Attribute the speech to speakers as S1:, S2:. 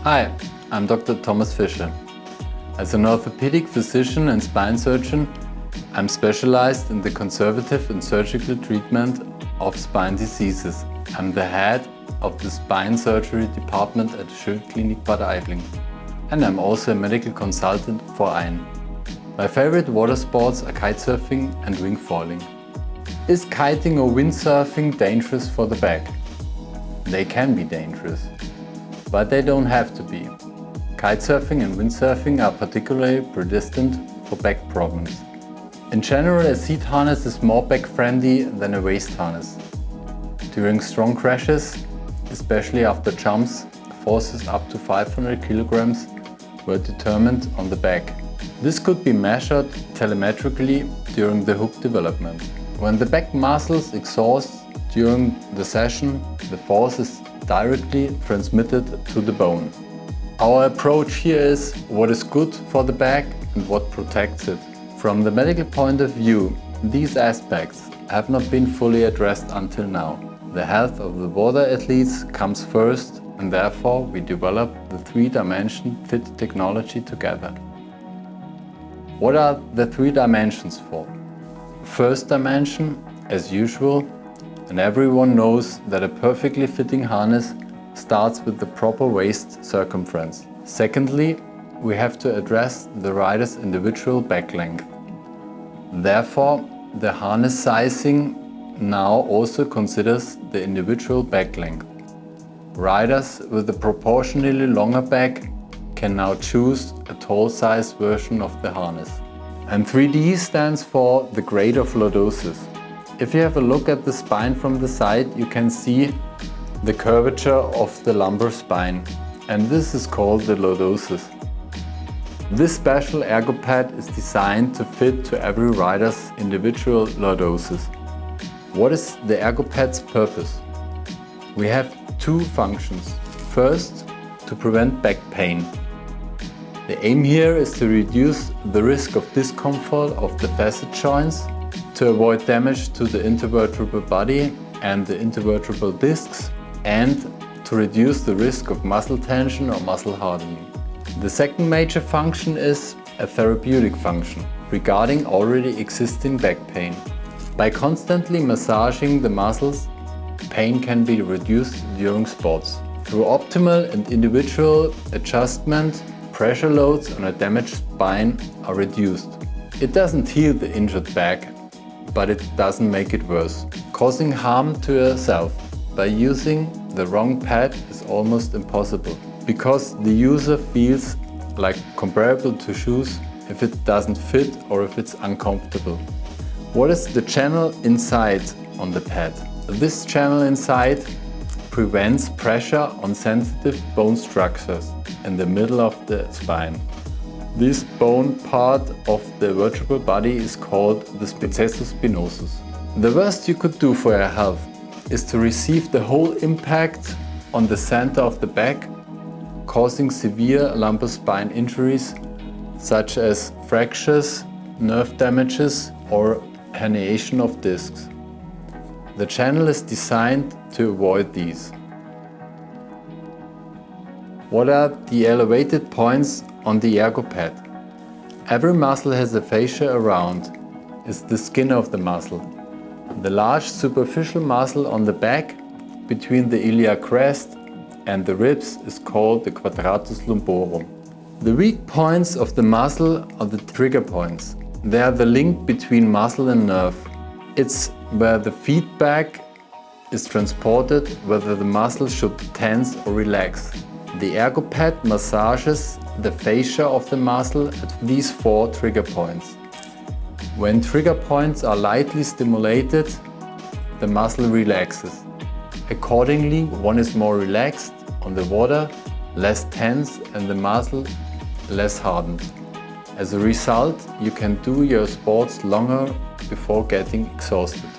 S1: Hi, I'm Dr. Thomas Fischer. As an orthopedic physician and spine surgeon, I'm specialized in the conservative and surgical treatment of spine diseases. I'm the head of the spine surgery department at Schön Klinik Bad Aibling. And I'm also a medical consultant for Ein. My favorite water sports are kitesurfing and wing foiling. Is kiting or windsurfing dangerous for the back? They can be dangerous, but they don't have to be. Kitesurfing and windsurfing are particularly predestined for back problems. In general, a seat harness is more back-friendly than a waist harness. During strong crashes, especially after jumps, forces up to 500 kilograms were determined on the back. This could be measured telemetrically during the hook development. When the back muscles exhaust during the session, the force is directly transmitted to the bone. Our approach here is what is good for the back and what protects it. From the medical point of view, these aspects have not been fully addressed until now. The health of the water athletes comes first, and therefore we develop the three-dimension fit technology together. What are the three dimensions for? First dimension, as usual, and everyone knows that a perfectly fitting harness starts with the proper waist circumference. Secondly, we have to address the rider's individual back length. Therefore, the harness sizing now also considers the individual back length. Riders with a proportionally longer back can now choose a tall size version of the harness. And 3D stands for the grade of lordosis. If you have a look at the spine from the side, you can see the curvature of the lumbar spine, and this is called the lordosis. This special ergo pad is designed to fit to every rider's individual lordosis. What is the ergo pad's purpose? We have two functions. First, to prevent back pain. The aim here is to reduce the risk of discomfort of the facet joints, to avoid damage to the intervertebral body and the intervertebral discs, and to reduce the risk of muscle tension or muscle hardening. The second major function is a therapeutic function regarding already existing back pain. By constantly massaging the muscles, pain can be reduced during sports. Through optimal and individual adjustment, pressure loads on a damaged spine are reduced. It doesn't heal the injured back, but it doesn't make it worse, causing harm to yourself. By using the wrong pad is almost impossible, because the user feels like comparable to shoes if it doesn't fit or if it's uncomfortable. What is the channel inside on the pad? This channel inside prevents pressure on sensitive bone structures in the middle of the spine. This bone part of the vertebral body is called the processus spinosus. The worst you could do for your health is to receive the whole impact on the center of the back, causing severe lumbar spine injuries such as fractures, nerve damages, or herniation of discs. The channel is designed to avoid these. What are the elevated points on the ergo pad? Every muscle has a fascia around. It's the skin of the muscle. The large superficial muscle on the back between the iliac crest and the ribs is called the quadratus lumborum. The weak points of the muscle are the trigger points. They are the link between muscle and nerve. It's where the feedback is transported whether the muscle should tense or relax. The ergo pad massages the fascia of the muscle at these four trigger points. When trigger points are lightly stimulated, the muscle relaxes. Accordingly, one is more relaxed on the water, less tense, and the muscle less hardened. As a result, you can do your sports longer before getting exhausted.